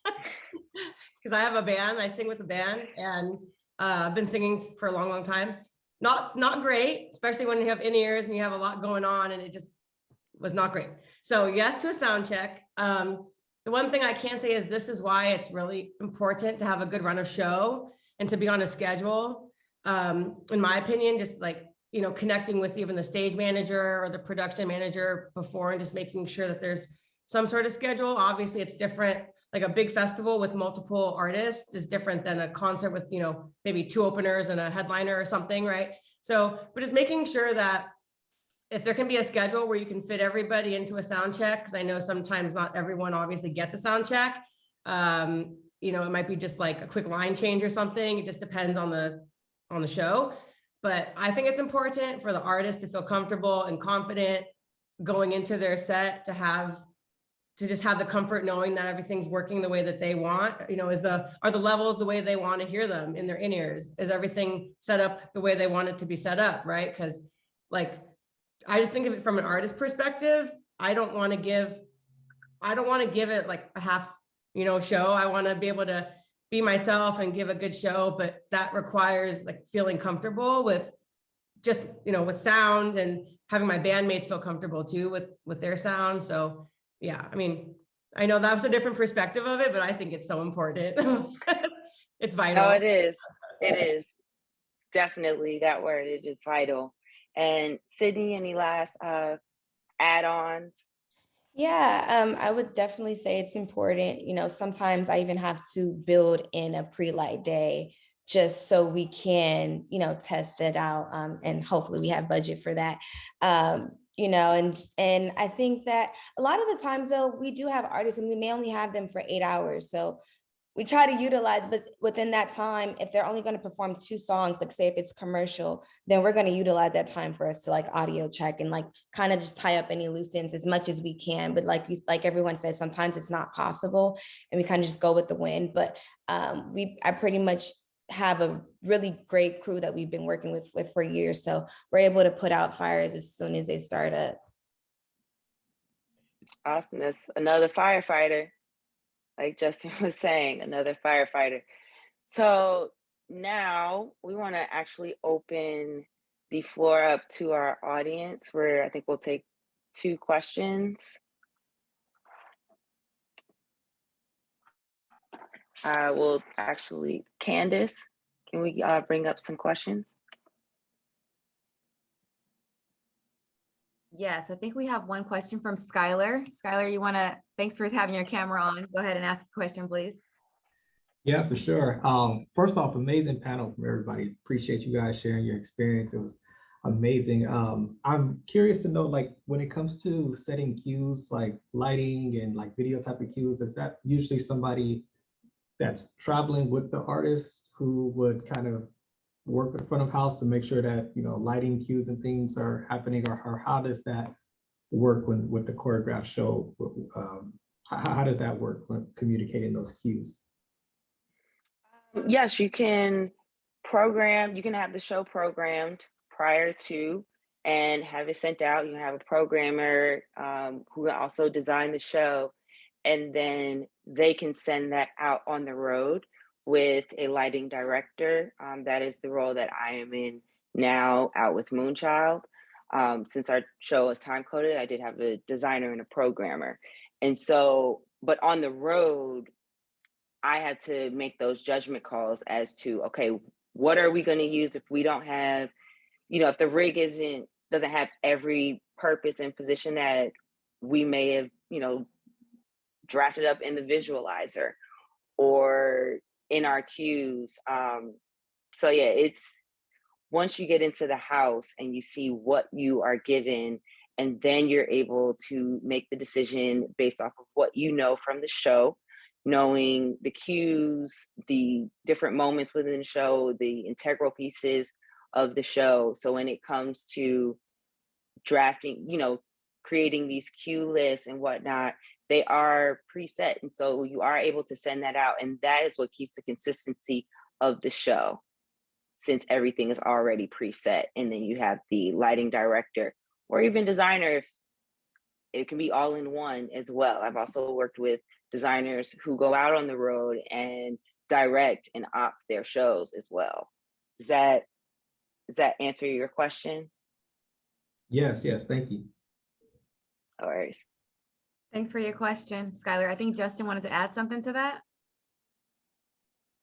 Because I have a band, I sing with a band, and I've been singing for a long, long time. Not great, especially when you have in-ears and you have a lot going on, and it just was not great. So yes to a sound check. The one thing I can say is this is why it's really important to have a good run of show and to be on a schedule. In my opinion, just like, connecting with even the stage manager or the production manager before and just making sure that there's some sort of schedule. Obviously it's different. Like a big festival with multiple artists is different than a concert with, maybe 2 openers and a headliner or something, right? So, but just making sure that if there can be a schedule where you can fit everybody into a sound check, because I know sometimes not everyone obviously gets a sound check. It might be just like a quick line change or something. It just depends on the show. But I think it's important for the artist to feel comfortable and confident going into their set, to just have the comfort knowing that everything's working the way that they want. Are the levels the way they want to hear them in their in-ears? Is everything set up the way they want it to be set up, right? Because I just think of it from an artist perspective. I don't want to give it like a half, show. I want to be able to be myself and give a good show, but that requires like feeling comfortable with just, with sound, and having my bandmates feel comfortable too with their sound. So yeah, I know that was a different perspective of it, but I think it's so important. It's vital. No, it is. It is definitely that word. It is vital. And Sydney, any last add-ons? Yeah, I would definitely say it's important. Sometimes I even have to build in a pre-light day just so we can, test it out. And hopefully we have budget for that. And I think that a lot of the times though, we do have artists and we may only have them for 8 hours. So we try to utilize, but within that time, if they're only going to perform 2 songs, like say if it's commercial, then we're going to utilize that time for us to like audio check and like kind of just tie up any loose ends as much as we can. But like everyone says, sometimes it's not possible and we kind of just go with the wind. But I pretty much have a really great crew that we've been working with for years. So we're able to put out fires as soon as they start up. Awesomeness. Another firefighter. Like Justin was saying, another firefighter. So now we want to actually open the floor up to our audience, where I think we'll take 2 questions. We'll actually, Candace, can we bring up some questions? Yes, I think we have one question from Skylar. Skylar, thanks for having your camera on. Go ahead and ask a question, please. Yeah, for sure. First off, amazing panel from everybody. Appreciate you guys sharing your experience. It was amazing. I'm curious to know, like, when it comes to setting cues, like lighting and like video type of cues, is that usually somebody that's traveling with the artists who would kind of work in front of house to make sure that, you know, lighting cues and things are happening, or how does that work when with the choreographed show? How does that work when communicating those cues? Yes, you can program, you can have the show programmed prior to and have it sent out. You can have a programmer who can also design the show, and then they can send that out on the road with a lighting director. That is the role that I am in now out with Moonchild. Since our show is time coded, I did have a designer and a programmer. And so, but on the road, I had to make those judgment calls as to, okay, what are we going to use if we don't have, you know, if the rig doesn't have every purpose and position that we may have, you know, drafted up in the visualizer or in our cues. So yeah, it's once you get into the house and you see what you are given, and then you're able to make the decision based off of what you know from the show, knowing the cues, the different moments within the show, the integral pieces of the show. So when it comes to drafting, you know, creating these cue lists and whatnot, they are preset. And so you are able to send that out. And that is what keeps the consistency of the show, since everything is already preset. And then you have the lighting director or even designer, if it can be all in one as well. I've also worked with designers who go out on the road and direct and opt their shows as well. Does that answer your question? Yes, thank you. No worries. Thanks for your question, Skylar. I think Justin wanted to add something to that.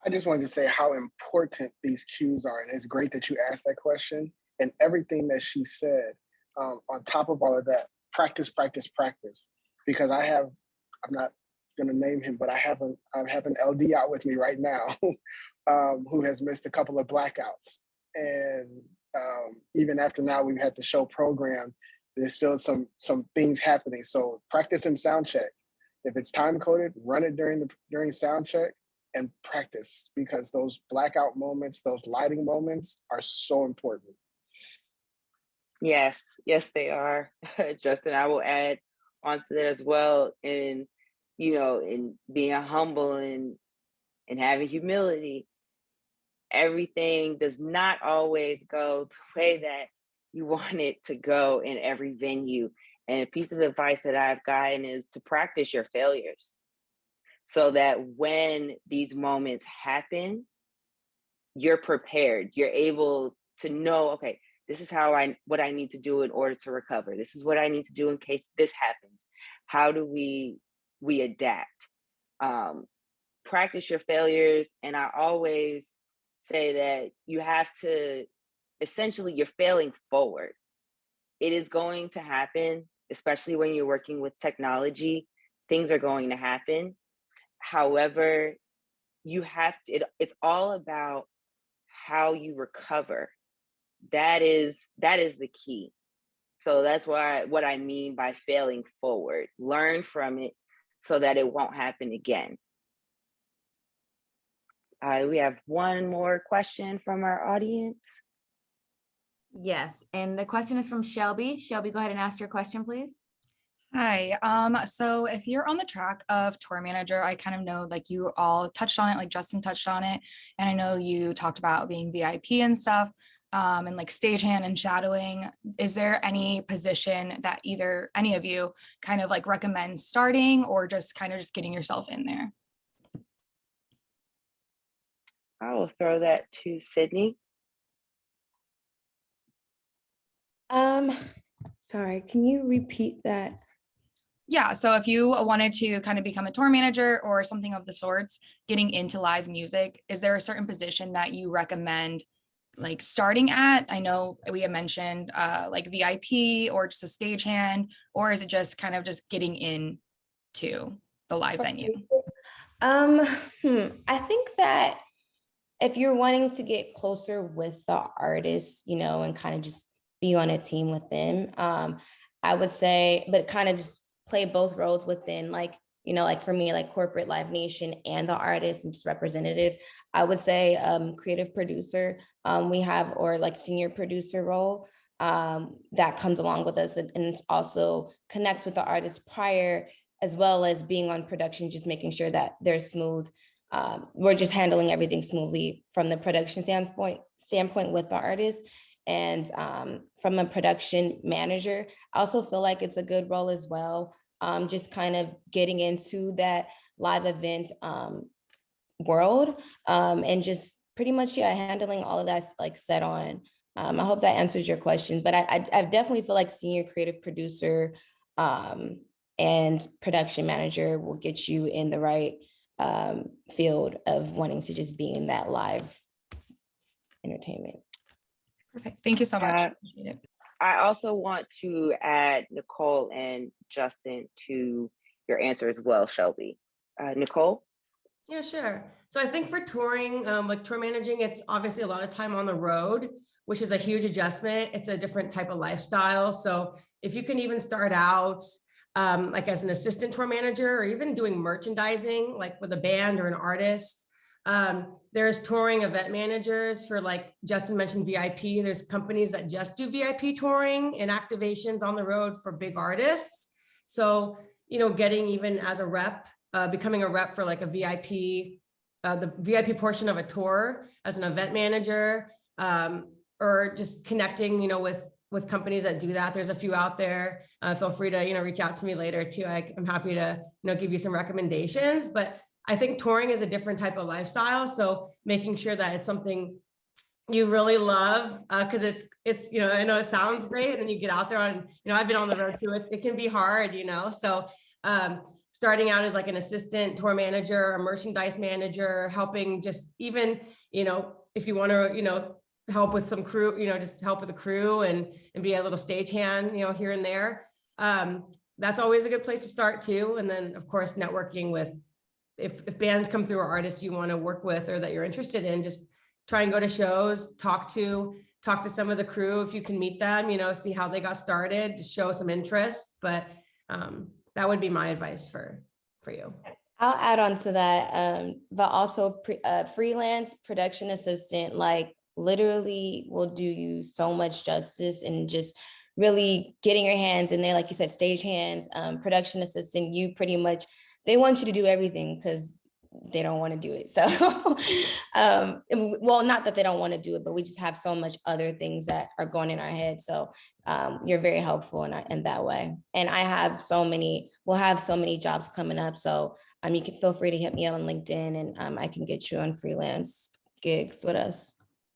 I just wanted to say how important these cues are. And it's great that you asked that question. And everything that she said, on top of all of that, practice. Because I'm not going to name him, but I have an LD out with me right now who has missed a couple of blackouts. And even after now we've had the show program, there's still some things happening. So practice and sound check. If it's time coded, run it during sound check and practice, because those blackout moments, those lighting moments are so important. Yes, they are. Justin, I will add onto that as well. And, you know, in being humble and having humility, everything does not always go the way that you want it to go in every venue. And a piece of advice that I've gotten is to practice your failures, so that when these moments happen, you're prepared. You're able to know, okay, this is what I need to do in order to recover. This is what I need to do in case this happens. How do we adapt? Practice your failures. And I always say that you have to, essentially, you're failing forward. It is going to happen, especially when you're working with technology. Things are going to happen. However, you have to, it's all about how you recover. That is the key. So that's what I mean by failing forward. Learn from it so that it won't happen again. We have one more question from our audience. Yes, and the question is from Shelby. Shelby, go ahead and ask your question, please. Hi. So if you're on the track of tour manager, I kind of know like you all touched on it, like Justin touched on it. And I know you talked about being VIP and stuff, and like stagehand and shadowing. Is there any position that either any of you kind of like recommend starting, or just kind of just getting yourself in there? I will throw that to Sydney. Sorry, can you repeat that? Yeah, so if you wanted to kind of become a tour manager or something of the sorts, getting into live music, is there a certain position that you recommend like starting at? I know we have mentioned like VIP or just a stagehand, or is it just kind of just getting into the live venue? I think that if you're wanting to get closer with the artist, you know, and kind of just be on a team with them, I would say, but kind of just play both roles within like like for me, like corporate Live Nation and the artist and just representative, I would say creative producer we have, or like senior producer role that comes along with us, and it also connects with the artist prior, as well as being on production, just making sure that they're smooth. We're just handling everything smoothly from the production standpoint with the artist. And from a production manager, I also feel like it's a good role as well. Just kind of getting into that live event world and just pretty much, handling all of that's like set on. I hope that answers your question, but I definitely feel like senior creative producer and production manager will get you in the right field of wanting to just be in that live entertainment. Perfect. Thank you so much. Appreciate it. I also want to add Nicole and Justin to your answer as well, Shelby. Nicole? Yeah, sure. So I think for touring, like tour managing, it's obviously a lot of time on the road, which is a huge adjustment. It's a different type of lifestyle. So if you can even start out like as an assistant tour manager, or even doing merchandising, like with a band or an artist. There's touring event managers for, like Justin mentioned, VIP. There's companies that just do VIP touring and activations on the road for big artists. So, getting even as a rep, becoming a rep for like a VIP, the VIP portion of a tour as an event manager, or just connecting, with companies that do that. There's a few out there. Feel free to, reach out to me later too. I'm happy to, give you some recommendations, but I think touring is a different type of lifestyle. So making sure that it's something you really love, because it's, I know it sounds great, and then you get out there on, I've been on the road too. It can be hard, so starting out as like an assistant tour manager or merchandise manager, helping just even, if you want to, help with some crew, just help with the crew and be a little stagehand, here and there. That's always a good place to start too. And then of course, networking with, if bands come through or artists you want to work with or that you're interested in, just try and go to shows, talk to some of the crew if you can meet them, see how they got started, just show some interest. But that would be my advice for you. I'll add on to that, but also freelance production assistant, like literally will do you so much justice, and just really getting your hands in there, like you said, stage hands, production assistant, you pretty much, they want you to do everything because they don't want to do it. So, well, not that they don't want to do it, but we just have so much other things that are going in our head. So you're very helpful in that way. And we'll have so many jobs coming up. So you can feel free to hit me up on LinkedIn, and I can get you on freelance gigs with us.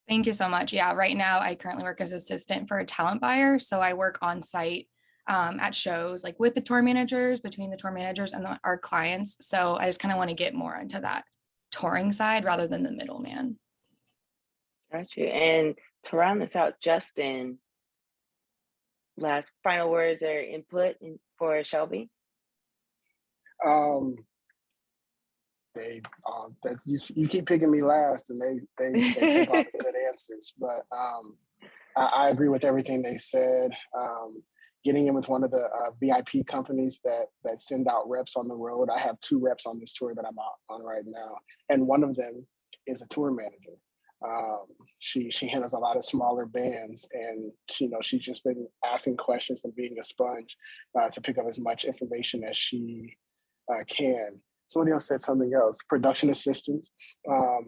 Thank you so much. Yeah, right now I currently work as assistant for a talent buyer. So I work on site at shows, like with the tour managers, between the tour managers and our clients. So I just kind of want to get more into that touring side rather than the middleman. Got you. And to round this out, Justin, last final words or input for Shelby? You keep picking me last, and they took all the good answers. But I agree with everything they said. Getting in with one of the VIP companies that send out reps on the road. I have 2 reps on this tour that I'm on right now, and one of them is a tour manager. She handles a lot of smaller bands, and she's just been asking questions and being a sponge to pick up as much information as she can. Somebody else said something else, production assistants.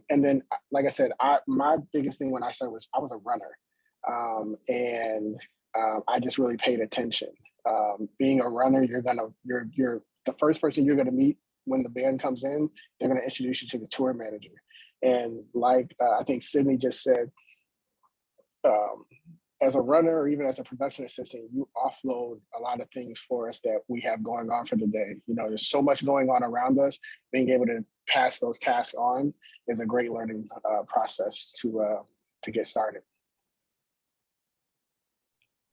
And then, like I said, my biggest thing when I started was I was a runner. And I just really paid attention. Being a runner, you're the first person you're gonna meet when the band comes in. They're gonna introduce you to the tour manager. And like I think Sydney just said, as a runner or even as a production assistant, you offload a lot of things for us that we have going on for the day. There's so much going on around us. Being able to pass those tasks on is a great learning process to get started.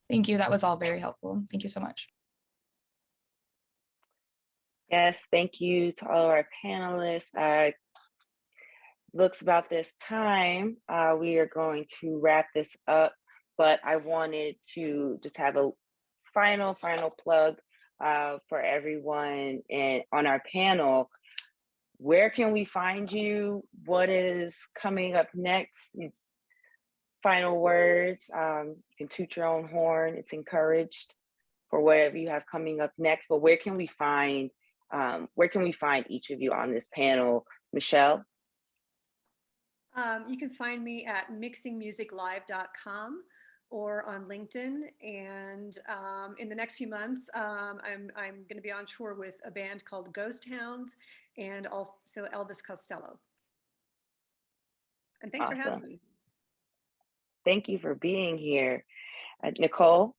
Thank you. That was all very helpful. Thank you so much. Yes, thank you to all of our panelists. Looks about this time. We are going to wrap this up, but I wanted to just have a final plug for everyone and on our panel, where can we find you? What is coming up next? It's final words. You can toot your own horn. It's encouraged for whatever you have coming up next. But where can we find each of you on this panel? Michelle? You can find me at mixingmusiclive.com or on LinkedIn. And in the next few months, I'm going to be on tour with a band called Ghost Hounds and also Elvis Costello. And thanks for having me. Thank you for being here. Nicole?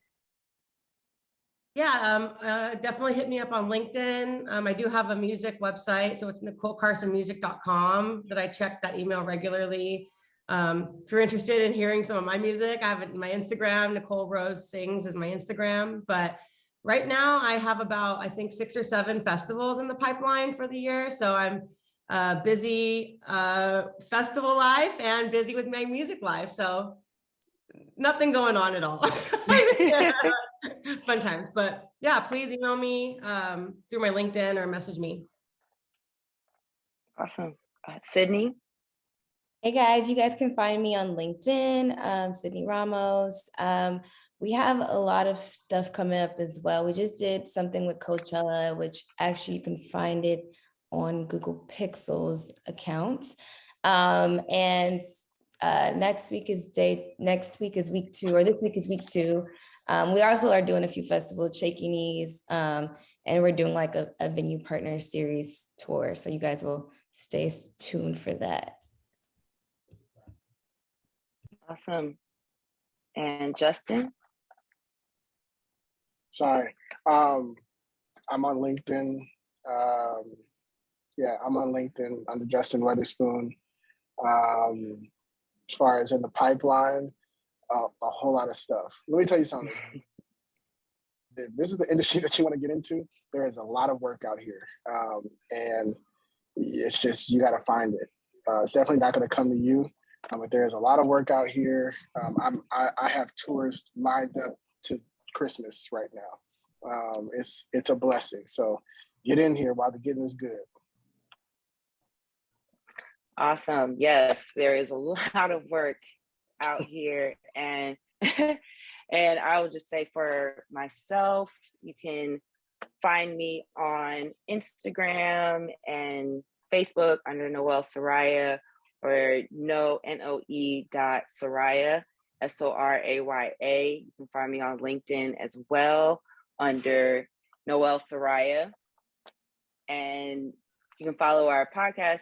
Yeah, definitely hit me up on LinkedIn. I do have a music website, so it's NicoleCarsonMusic.com that I check that email regularly. If you're interested in hearing some of my music, I have it in my Instagram. Nicole Rose Sings is my Instagram. But right now I have about, I think, 6 or 7 festivals in the pipeline for the year. So I'm busy festival life and busy with my music life. So nothing going on at all. Fun times, but yeah, please email me through my LinkedIn or message me. Awesome. Sydney? Hey guys, you guys can find me on LinkedIn, Sydney Ramos. We have a lot of stuff coming up as well. We just did something with Coachella, which actually you can find it on Google Pixel's account. Next week is week 2, or this week is week 2. We also are doing a few festivals, Shaky Knees, and we're doing like a venue partner series tour. So you guys will stay tuned for that. Awesome. And Justin? Sorry. I'm on LinkedIn. I'm on LinkedIn under Justin Weatherspoon. As far as in the pipeline, a whole lot of stuff. Let me tell you something. If this is the industry that you want to get into, there is a lot of work out here. And it's just, you got to find it. It's definitely not going to come to you, but there is a lot of work out here. I have tours lined up to Christmas right now. It's a blessing. So get in here while the getting is good. Awesome. Yes, there is a lot of work out here. And and I would just say for myself, you can find me on Instagram and Facebook under Noelle Soraya, or Noe.Soraya, Soraya. You can find me on LinkedIn as well under Noelle Soraya. And you can follow our podcast,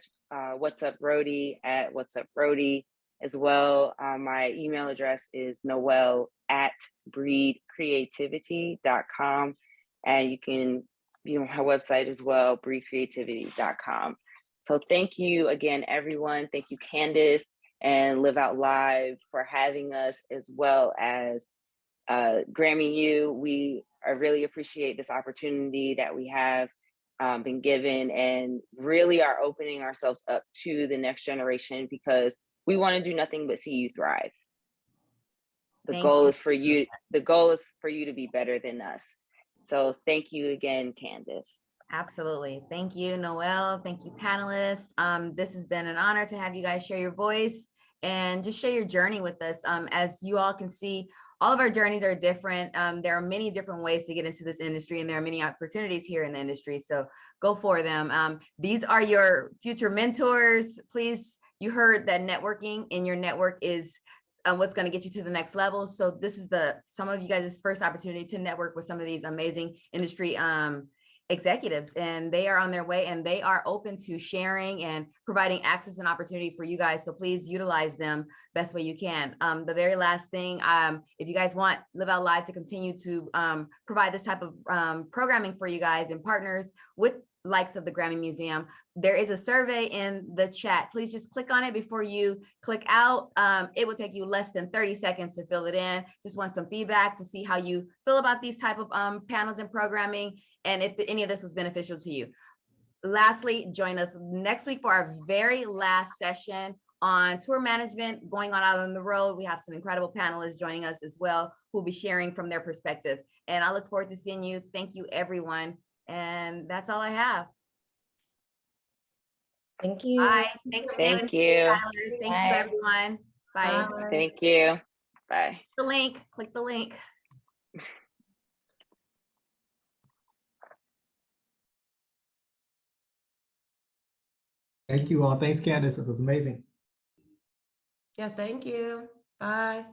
What's Up Brody, at What's Up Brody as well. My email address is noelle@breedcreativity.com. And you can view her website as well, breedcreativity.com. So thank you again, everyone. Thank you, Candace and Live Out Live, for having us, as well as Grammy U. I really appreciate this opportunity that we have been given, and really are opening ourselves up to the next generation, because we want to do nothing but see you thrive. The goal is for you to be better than us. So thank you again, Candace. Absolutely. Thank you, Noelle. Thank you, panelists. This has been an honor to have you guys share your voice and just share your journey with us. As you all can see, all of our journeys are different. There are many different ways to get into this industry, and there are many opportunities here in the industry. So go for them. These are your future mentors. Please, you heard that networking in your network is what's going to get you to the next level. So this is some of you guys' first opportunity to network with some of these amazing industry executives, and they are on their way, and they are open to sharing and providing access and opportunity for you guys. So please utilize them best way you can. The very last thing, if you guys want Live Out Live to continue to provide this type of programming for you guys and partners with likes of the Grammy Museum, there is a survey in the chat. Please just click on it before you click out. It will take you less than 30 seconds to fill it in. Just want some feedback to see how you feel about these type of panels and programming, and if any of this was beneficial to you. Lastly, join us next week for our very last session on tour management, going on out on the road. We have some incredible panelists joining us as well, who will be sharing from their perspective. And I look forward to seeing you. Thank you, everyone. And that's all I have. Thank you. Bye. Thanks again. Thank you. Tyler. Thank you, Bye. everyone. Bye. Bye. Thank you. Bye. The link. Click the link. Thank you all. Thanks, Candace. This was amazing. Yeah, thank you. Bye.